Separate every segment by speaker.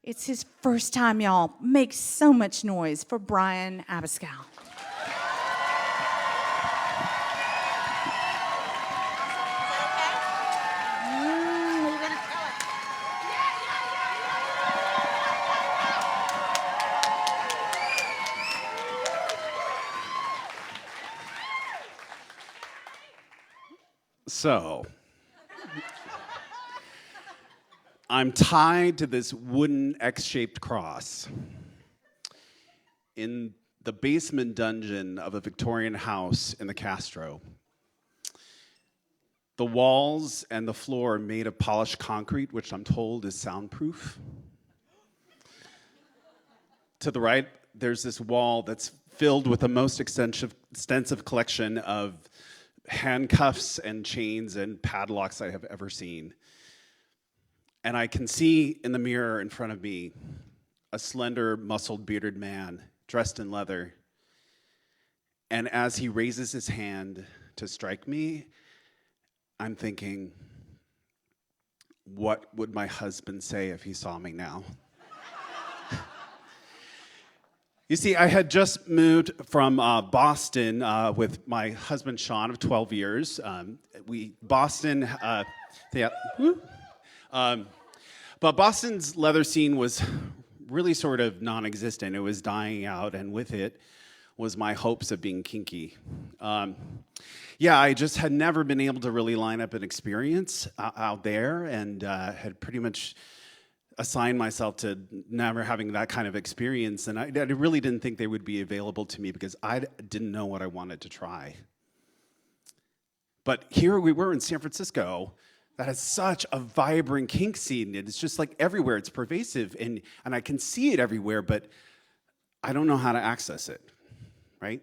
Speaker 1: It's his first time, y'all. Make so much noise for Brian Abascal.
Speaker 2: So, I'm tied to this wooden X-shaped cross in the basement dungeon of a Victorian house in the Castro. The walls and the floor are made of polished concrete, which I'm told is soundproof. To the right, there's this wall that's filled with the most extensive collection of handcuffs and chains and padlocks I have ever seen. And I can see in the mirror in front of me a slender, muscled, bearded man dressed in leather. And as he raises his hand to strike me, I'm thinking, what would my husband say if he saw me now? You see, I had just moved from Boston with my husband, Sean, of 12 years. Boston, but Boston's leather scene was really sort of non-existent. It was dying out, and with it was my hopes of being kinky. I just had never been able to really line up an experience out there, and had pretty much assigned myself to never having that kind of experience, and I really didn't think they would be available to me because I didn't know what I wanted to try. But here we were in San Francisco that has such a vibrant kink scene. It's just like everywhere, it's pervasive, and I can see it everywhere, but I don't know how to access it, right?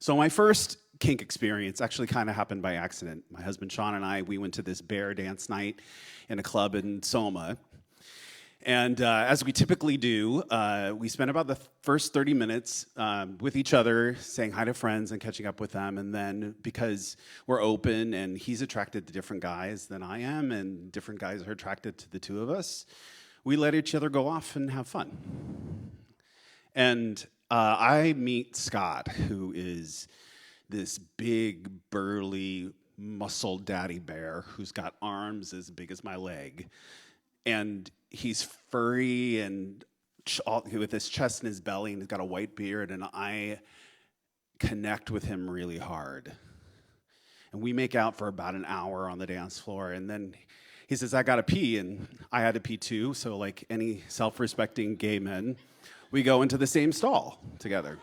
Speaker 2: So my first kink experience actually kind of happened by accident. My husband Sean and I, we went to this bear dance night in a club in Soma. And as we typically do, we spent about the first 30 minutes with each other, saying hi to friends and catching up with them. And then because we're open and he's attracted to different guys than I am, and different guys are attracted to the two of us, we let each other go off and have fun. And I meet Scott, who is this big, burly, muscle daddy bear who's got arms as big as my leg. And he's furry and with his chest and his belly, and he's got a white beard, and I connect with him really hard. And we make out for about an hour on the dance floor, and then he says, I gotta pee, and I had to pee too, so like any self-respecting gay men, we go into the same stall together.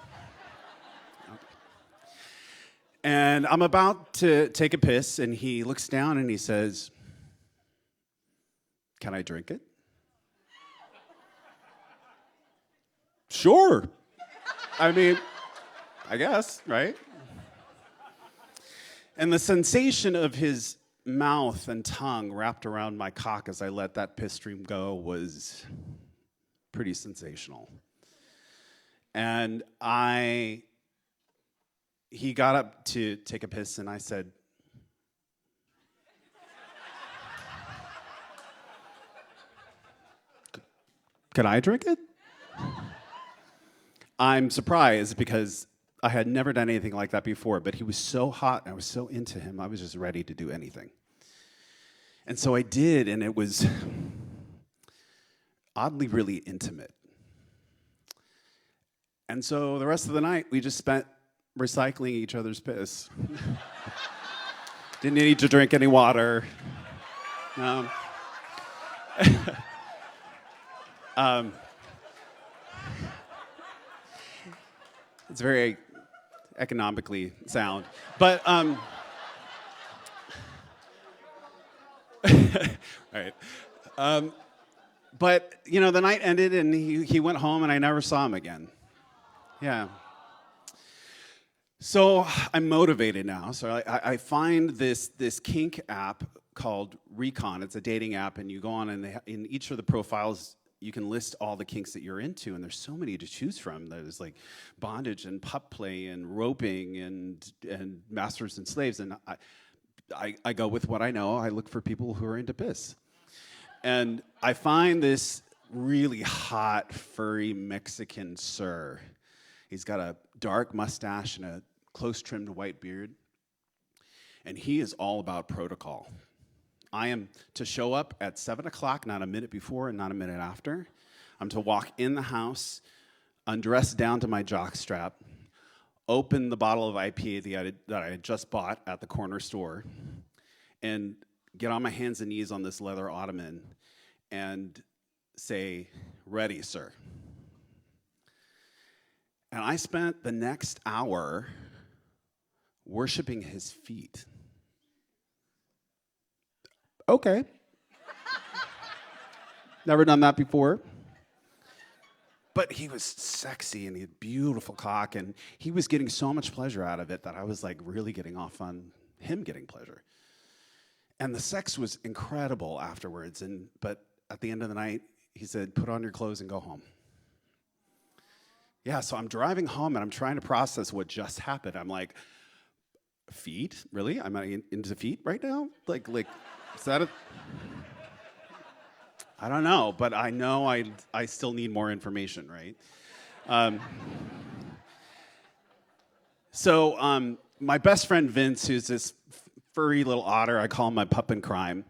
Speaker 2: And I'm about to take a piss, and he looks down and he says, can I drink it? Sure. I mean, I guess, right? And the sensation of his mouth and tongue wrapped around my cock as I let that piss stream go was pretty sensational. And he got up to take a piss, and I said, can I drink it? I'm surprised because I had never done anything like that before, but he was so hot and I was so into him, I was just ready to do anything. And so I did, and it was oddly really intimate. And so the rest of the night, we just spent recycling each other's piss. Didn't need to drink any water. No. It's very economically sound, but right. But you know, the night ended, and he went home, and I never saw him again. Yeah. So I'm motivated now. So I find this kink app called Recon. It's a dating app, and you go on, and in each of the profiles, you can list all the kinks that you're into, and there's so many to choose from. There's like bondage and pup play and roping and masters and slaves, and I go with what I know. I look for people who are into piss. And I find this really hot, furry Mexican sir. He's got a dark mustache and a close-trimmed white beard. And he is all about protocol. I am to show up at 7 o'clock, not a minute before and not a minute after. I'm to walk in the house, undress down to my jockstrap, open the bottle of IPA that I had just bought at the corner store, and get on my hands and knees on this leather ottoman and say, "Ready, sir." And I spent the next hour worshiping his feet. Okay. Never done that before. But he was sexy and he had beautiful cock, and he was getting so much pleasure out of it that I was like really getting off on him getting pleasure. And the sex was incredible afterwards, but at the end of the night, he said, "Put on your clothes and go home." Yeah, so I'm driving home and I'm trying to process what just happened. I'm like, feet? Really? Am I into feet right now? Like, is that a... I don't know, but I know I still need more information, right? So my best friend Vince, who's this furry little otter, I call him my pup in crime.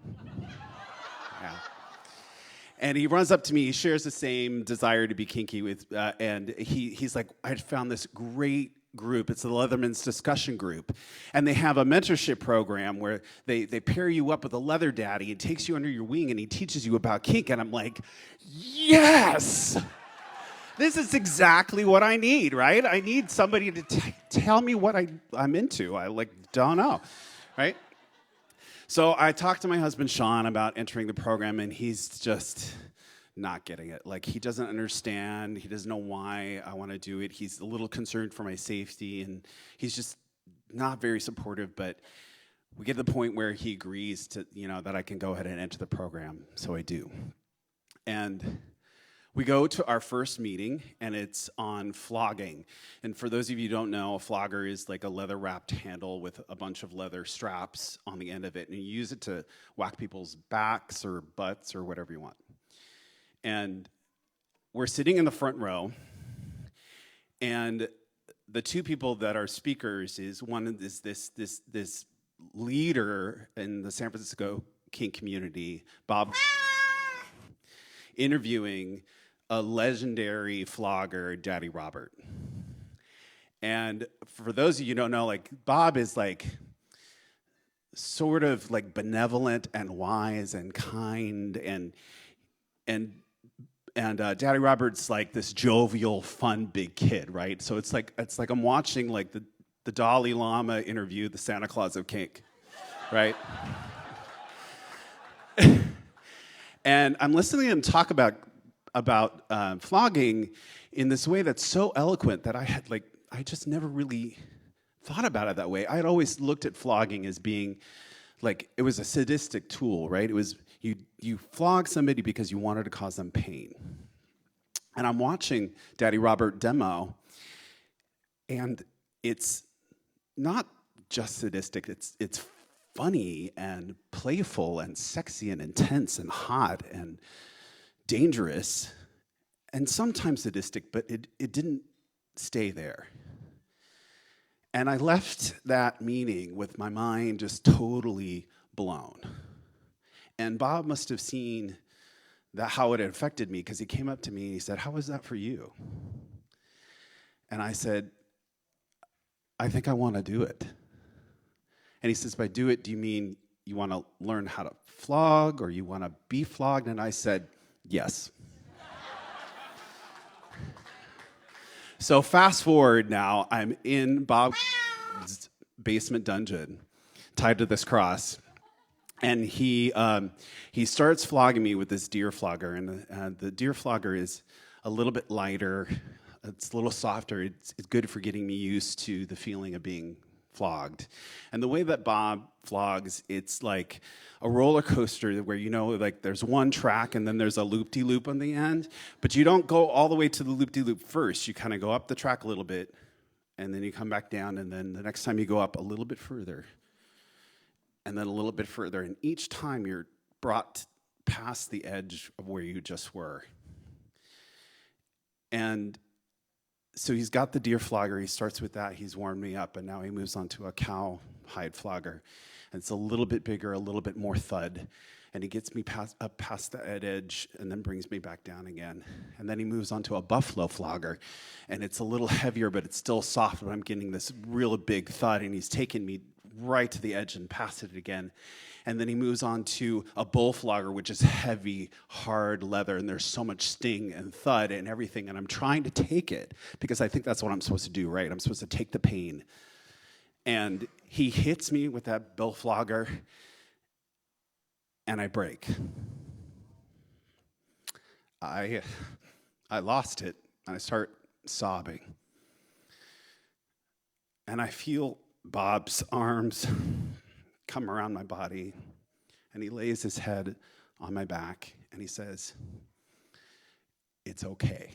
Speaker 2: Yeah. And he runs up to me, he shares the same desire to be kinky with, and he's like, "I found this great group. It's the Leatherman's discussion group. And they have a mentorship program where they pair you up with a leather daddy and takes you under your wing and he teaches you about kink." And I'm like, yes! This is exactly what I need, right? I need somebody to tell me what I'm into. I don't know, right? So I talked to my husband, Sean, about entering the program, and he's just not getting it. Like, he doesn't understand. He doesn't know why I want to do it. He's a little concerned for my safety, and he's just not very supportive. But we get to the point where he agrees to, that I can go ahead and enter the program. So I do. And we go to our first meeting, and it's on flogging. And for those of you who don't know, a flogger is like a leather-wrapped handle with a bunch of leather straps on the end of it, and you use it to whack people's backs or butts or whatever you want. And we're sitting in the front row, and the two people that are speakers is one is this leader in the San Francisco kink community, Bob, interviewing a legendary flogger, Daddy Robert. And for those of you who don't know, Bob is sort of benevolent and wise and kind, and Daddy Robert's this jovial, fun, big kid, right? So it's like I'm watching the Dalai Lama interview the Santa Claus of kink, right? And I'm listening to him talk about flogging in this way that's so eloquent that I just never really thought about it that way. I had always looked at flogging as being it was a sadistic tool, right? It was you flog somebody because you wanted to cause them pain. And I'm watching Daddy Robert demo, and it's not just sadistic, it's funny and playful and sexy and intense and hot and dangerous and sometimes sadistic, but it didn't stay there. And I left that meeting with my mind just totally blown. And Bob must have seen how it had affected me, because he came up to me and he said, "How was that for you?" And I said, "I think I want to do it." And he says, "By do it, do you mean you want to learn how to flog, or you want to be flogged?" And I said, "Yes." So fast forward now, I'm in Bob's basement dungeon, tied to this cross, and he starts flogging me with this deer flogger, and the deer flogger is a little bit lighter, it's a little softer, it's good for getting me used to the feeling of being flogged. And the way that Bob flogs, it's like a roller coaster where there's one track and then there's a loop-de-loop on the end, but you don't go all the way to the loop-de-loop first. You kind of go up the track a little bit, and then you come back down, and then the next time you go up a little bit further, and then a little bit further, and each time you're brought past the edge of where you just were. And so he's got the deer flogger. He starts with that. He's warmed me up, and now he moves on to a cow hide flogger. And it's a little bit bigger, a little bit more thud. And he gets me up past the edge and then brings me back down again. And then he moves on to a buffalo flogger. And it's a little heavier, but it's still soft, but I'm getting this real big thud. And he's taking me right to the edge and past it again. And then he moves on to a bull flogger, which is heavy, hard leather, and there's so much sting and thud and everything. And I'm trying to take it because I think that's what I'm supposed to do, right? I'm supposed to take the pain. And he hits me with that bull flogger, and I break. I lost it, and I start sobbing. And I feel Bob's arms come around my body, and he lays his head on my back, and he says, "It's okay.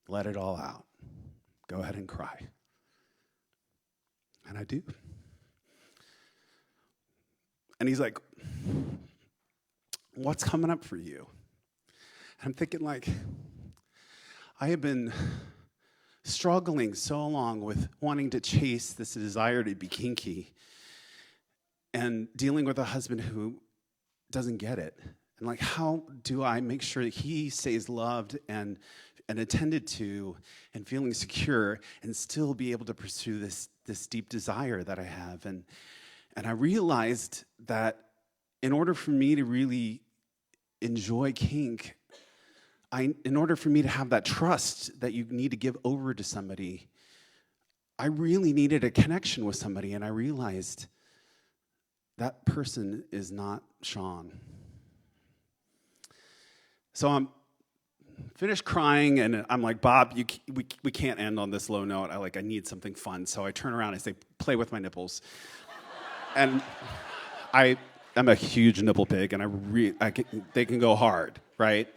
Speaker 2: Let it all out. Go ahead and cry." And I do. And he's like, "What's coming up for you?" And I'm thinking, like, I have been struggling so long with wanting to chase this desire to be kinky and dealing with a husband who doesn't get it. And like, how do I make sure that he stays loved and attended to and feeling secure and still be able to pursue this deep desire that I have? And I realized that in order for me to really enjoy kink, in order for me to have that trust that you need to give over to somebody, I really needed a connection with somebody, and I realized that person is not Sean. So I'm finished crying, and I'm like, "Bob, we can't end on this low note. I need something fun." So I turn around and I say, "Play with my nipples." And I'm a huge nipple pig, and they can go hard, right?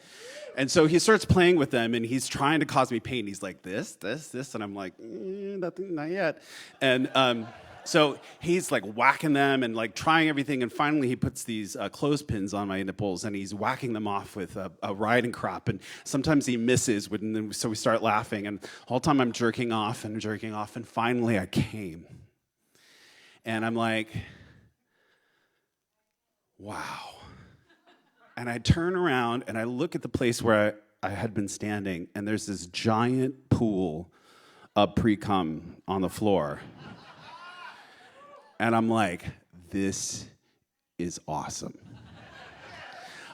Speaker 2: And so he starts playing with them, and he's trying to cause me pain. He's like, this, and I'm like, nothing, not yet. And so he's like whacking them and like trying everything, and finally he puts these clothespins on my nipples, and he's whacking them off with a riding crop, and sometimes he misses, so we start laughing, and the whole time I'm jerking off, and finally I came. And I'm like, wow. And I turn around and I look at the place where I had been standing, and there's this giant pool of pre-cum on the floor. And I'm like, this is awesome.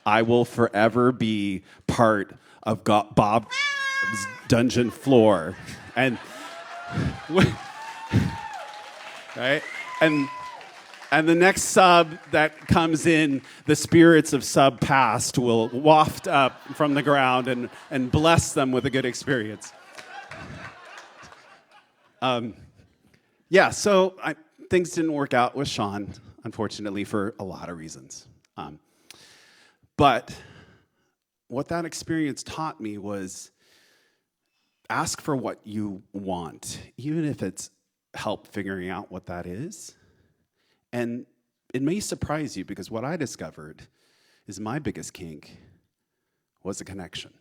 Speaker 2: I will forever be part of Bob's dungeon floor. And right? And the next sub that comes in, the spirits of sub past will waft up from the ground and bless them with a good experience. So things didn't work out with Sean, unfortunately, for a lot of reasons. But what that experience taught me was ask for what you want, even if it's help figuring out what that is. And it may surprise you, because what I discovered is my biggest kink was a connection.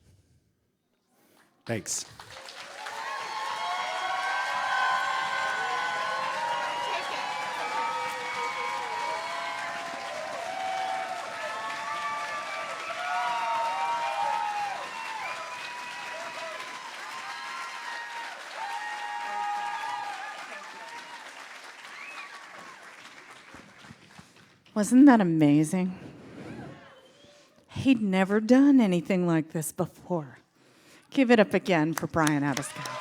Speaker 2: Thanks.
Speaker 1: Wasn't that amazing? He'd never done anything like this before. Give it up again for Brian Abascal.